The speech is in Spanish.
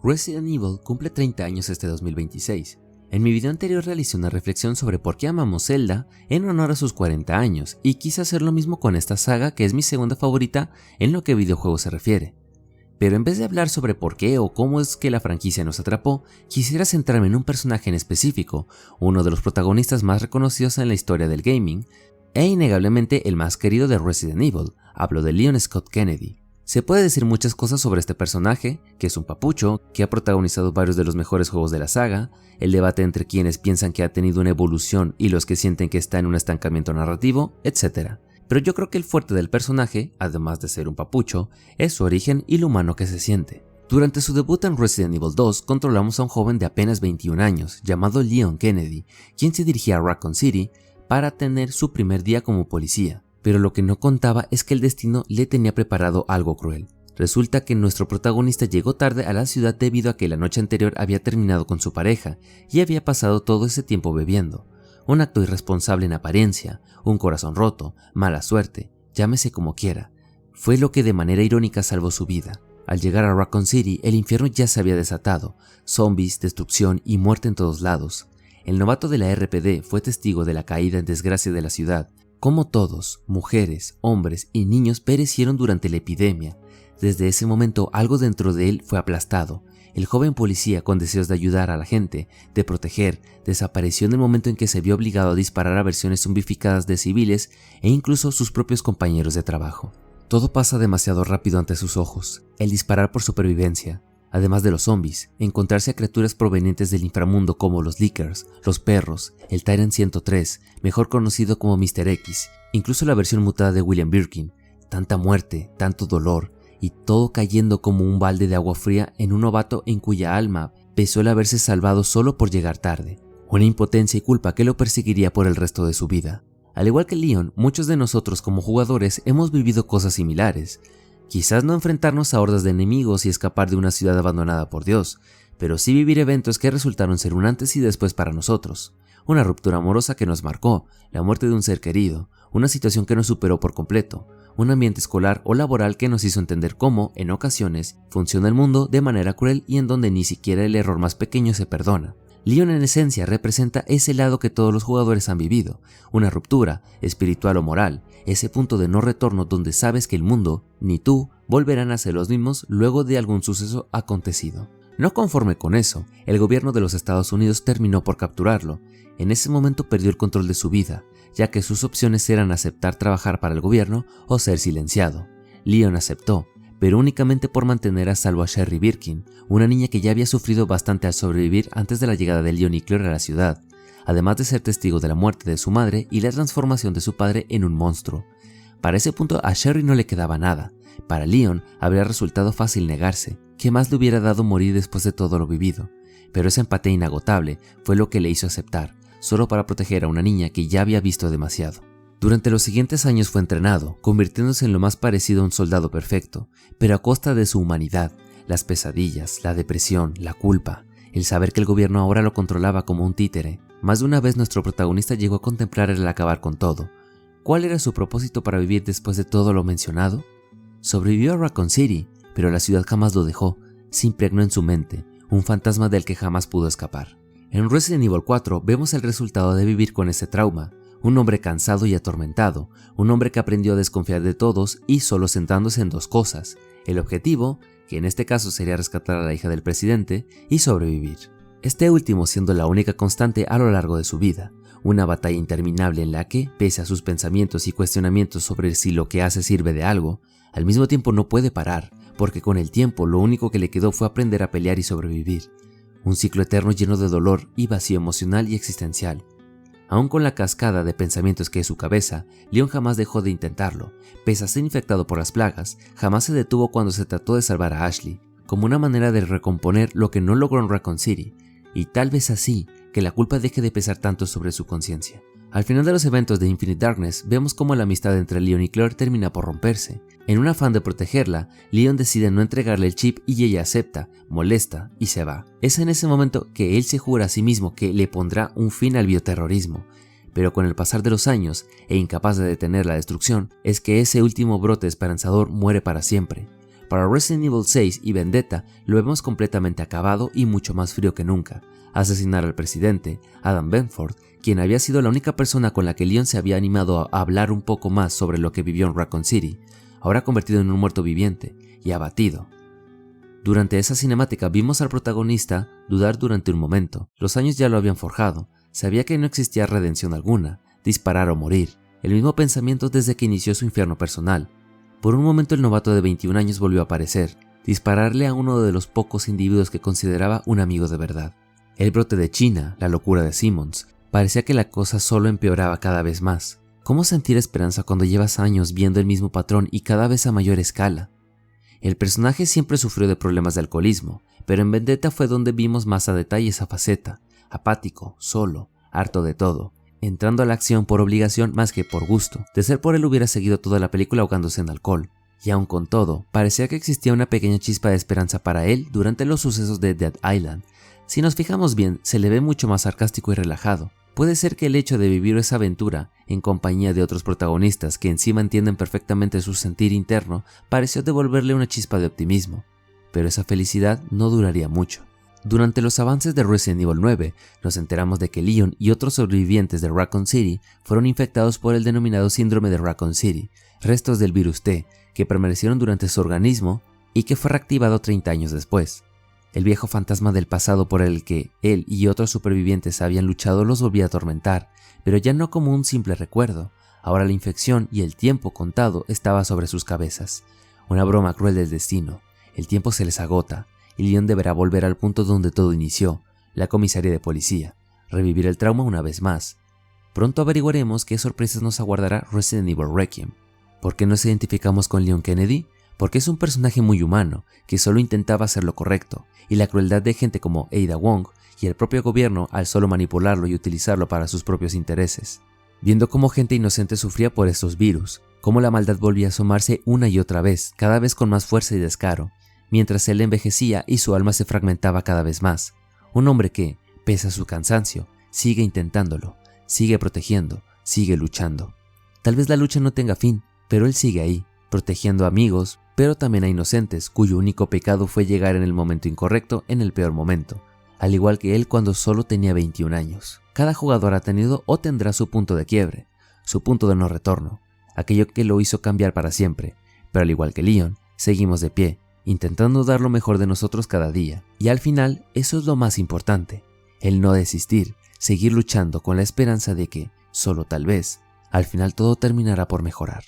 Resident Evil cumple 30 años este 2026. En mi video anterior realicé una reflexión sobre por qué amamos Zelda en honor a sus 40 años y quise hacer lo mismo con esta saga, que es mi segunda favorita en lo que videojuegos se refiere. Pero en vez de hablar sobre por qué o cómo es que la franquicia nos atrapó, quisiera centrarme en un personaje en específico, uno de los protagonistas más reconocidos en la historia del gaming, e innegablemente el más querido de Resident Evil. Hablo de Leon Scott Kennedy. Se puede decir muchas cosas sobre este personaje, que es un papucho, que ha protagonizado varios de los mejores juegos de la saga, el debate entre quienes piensan que ha tenido una evolución y los que sienten que está en un estancamiento narrativo, etc. Pero yo creo que el fuerte del personaje, además de ser un papucho, es su origen y lo humano que se siente. Durante su debut en Resident Evil 2, controlamos a un joven de apenas 21 años, llamado Leon Kennedy, quien se dirigía a Raccoon City para tener su primer día como policía. Pero lo que no contaba es que el destino le tenía preparado algo cruel. Resulta que nuestro protagonista llegó tarde a la ciudad debido a que la noche anterior había terminado con su pareja y había pasado todo ese tiempo bebiendo. Un acto irresponsable en apariencia, un corazón roto, mala suerte, llámese como quiera. Fue lo que de manera irónica salvó su vida. Al llegar a Raccoon City, el infierno ya se había desatado, zombies, destrucción y muerte en todos lados. El novato de la RPD fue testigo de la caída en desgracia de la ciudad, como todos, mujeres, hombres y niños perecieron durante la epidemia. Desde ese momento algo dentro de él fue aplastado. El joven policía, con deseos de ayudar a la gente, de proteger, desapareció en el momento en que se vio obligado a disparar a versiones zombificadas de civiles e incluso sus propios compañeros de trabajo. Todo pasa demasiado rápido ante sus ojos. El disparar por supervivencia, además de los zombies, encontrarse a criaturas provenientes del inframundo como los Lickers, los perros, el Tyrant 103, mejor conocido como Mr. X, incluso la versión mutada de William Birkin, tanta muerte, tanto dolor, y todo cayendo como un balde de agua fría en un novato en cuya alma pesó el haberse salvado solo por llegar tarde, una impotencia y culpa que lo perseguiría por el resto de su vida. Al igual que Leon, muchos de nosotros como jugadores hemos vivido cosas similares. Quizás no enfrentarnos a hordas de enemigos y escapar de una ciudad abandonada por Dios, pero sí vivir eventos que resultaron ser un antes y después para nosotros. Una ruptura amorosa que nos marcó, la muerte de un ser querido, una situación que nos superó por completo, un ambiente escolar o laboral que nos hizo entender cómo, en ocasiones, funciona el mundo de manera cruel y en donde ni siquiera el error más pequeño se perdona. Leon en esencia representa ese lado que todos los jugadores han vivido, una ruptura, espiritual o moral, ese punto de no retorno donde sabes que el mundo, ni tú, volverán a ser los mismos luego de algún suceso acontecido. No conforme con eso, el gobierno de los Estados Unidos terminó por capturarlo. En ese momento perdió el control de su vida, ya que sus opciones eran aceptar trabajar para el gobierno o ser silenciado. Leon aceptó, pero únicamente por mantener a salvo a Sherry Birkin, una niña que ya había sufrido bastante al sobrevivir antes de la llegada de Leon y Claire a la ciudad, además de ser testigo de la muerte de su madre y la transformación de su padre en un monstruo. Para ese punto a Sherry no le quedaba nada. Para Leon habría resultado fácil negarse, ¿qué más le hubiera dado morir después de todo lo vivido? Pero esa empatía inagotable fue lo que le hizo aceptar, solo para proteger a una niña que ya había visto demasiado. Durante los siguientes años fue entrenado, convirtiéndose en lo más parecido a un soldado perfecto, pero a costa de su humanidad, las pesadillas, la depresión, la culpa, el saber que el gobierno ahora lo controlaba como un títere. Más de una vez nuestro protagonista llegó a contemplar el acabar con todo. ¿Cuál era su propósito para vivir después de todo lo mencionado? Sobrevivió a Raccoon City, pero la ciudad jamás lo dejó, se impregnó en su mente, un fantasma del que jamás pudo escapar. En Resident Evil 4 vemos el resultado de vivir con ese trauma, un hombre cansado y atormentado, un hombre que aprendió a desconfiar de todos y solo centrándose en dos cosas, el objetivo, que en este caso sería rescatar a la hija del presidente, y sobrevivir. Este último siendo la única constante a lo largo de su vida, una batalla interminable en la que, pese a sus pensamientos y cuestionamientos sobre si lo que hace sirve de algo, al mismo tiempo no puede parar, porque con el tiempo lo único que le quedó fue aprender a pelear y sobrevivir. Un ciclo eterno lleno de dolor y vacío emocional y existencial. Aún con la cascada de pensamientos que es su cabeza, Leon jamás dejó de intentarlo. Pese a ser infectado por las plagas, jamás se detuvo cuando se trató de salvar a Ashley, como una manera de recomponer lo que no logró en Raccoon City, y tal vez así que la culpa deje de pesar tanto sobre su conciencia. Al final de los eventos de Infinite Darkness, vemos cómo la amistad entre Leon y Claire termina por romperse. En un afán de protegerla, Leon decide no entregarle el chip y ella acepta, molesta y se va. Es en ese momento que él se jura a sí mismo que le pondrá un fin al bioterrorismo. Pero con el pasar de los años, e incapaz de detener la destrucción, es que ese último brote esperanzador muere para siempre. Para Resident Evil 6 y Vendetta lo vemos completamente acabado y mucho más frío que nunca. Asesinar al presidente, Adam Benford, quien había sido la única persona con la que Leon se había animado a hablar un poco más sobre lo que vivió en Raccoon City, ahora convertido en un muerto viviente y abatido. Durante esa cinemática vimos al protagonista dudar durante un momento. Los años ya lo habían forjado, sabía que no existía redención alguna, disparar o morir, el mismo pensamiento desde que inició su infierno personal. Por un momento el novato de 21 años volvió a aparecer, dispararle a uno de los pocos individuos que consideraba un amigo de verdad. El brote de China, la locura de Simmons, parecía que la cosa solo empeoraba cada vez más. ¿Cómo sentir esperanza cuando llevas años viendo el mismo patrón y cada vez a mayor escala? El personaje siempre sufrió de problemas de alcoholismo, pero en Vendetta fue donde vimos más a detalle esa faceta, apático, solo, harto de todo, entrando a la acción por obligación más que por gusto. De ser por él hubiera seguido toda la película ahogándose en alcohol. Y aun con todo, parecía que existía una pequeña chispa de esperanza para él durante los sucesos de Dead Island. Si nos fijamos bien, se le ve mucho más sarcástico y relajado. Puede ser que el hecho de vivir esa aventura en compañía de otros protagonistas que encima entienden perfectamente su sentir interno pareció devolverle una chispa de optimismo, pero esa felicidad no duraría mucho. Durante los avances de Resident Evil 9, nos enteramos de que Leon y otros sobrevivientes de Raccoon City fueron infectados por el denominado síndrome de Raccoon City, restos del virus T, que permanecieron durante su organismo y que fue reactivado 30 años después. El viejo fantasma del pasado por el que él y otros supervivientes habían luchado los volvía a atormentar, pero ya no como un simple recuerdo. Ahora la infección y el tiempo contado estaba sobre sus cabezas. Una broma cruel del destino. El tiempo se les agota, y Leon deberá volver al punto donde todo inició, la comisaría de policía, revivir el trauma una vez más. Pronto averiguaremos qué sorpresas nos aguardará Resident Evil Requiem. ¿Por qué nos identificamos con Leon Kennedy? Porque es un personaje muy humano, que solo intentaba hacer lo correcto, y la crueldad de gente como Ada Wong y el propio gobierno al solo manipularlo y utilizarlo para sus propios intereses. Viendo cómo gente inocente sufría por estos virus, cómo la maldad volvía a asomarse una y otra vez, cada vez con más fuerza y descaro, mientras él envejecía y su alma se fragmentaba cada vez más. Un hombre que, pese a su cansancio, sigue intentándolo, sigue protegiendo, sigue luchando. Tal vez la lucha no tenga fin, pero él sigue ahí, protegiendo a amigos, pero también a inocentes cuyo único pecado fue llegar en el momento incorrecto en el peor momento, al igual que él cuando solo tenía 21 años. Cada jugador ha tenido o tendrá su punto de quiebre, su punto de no retorno, aquello que lo hizo cambiar para siempre, pero al igual que Leon, seguimos de pie, intentando dar lo mejor de nosotros cada día, y al final eso es lo más importante, el no desistir, seguir luchando con la esperanza de que, solo tal vez, al final todo terminará por mejorar.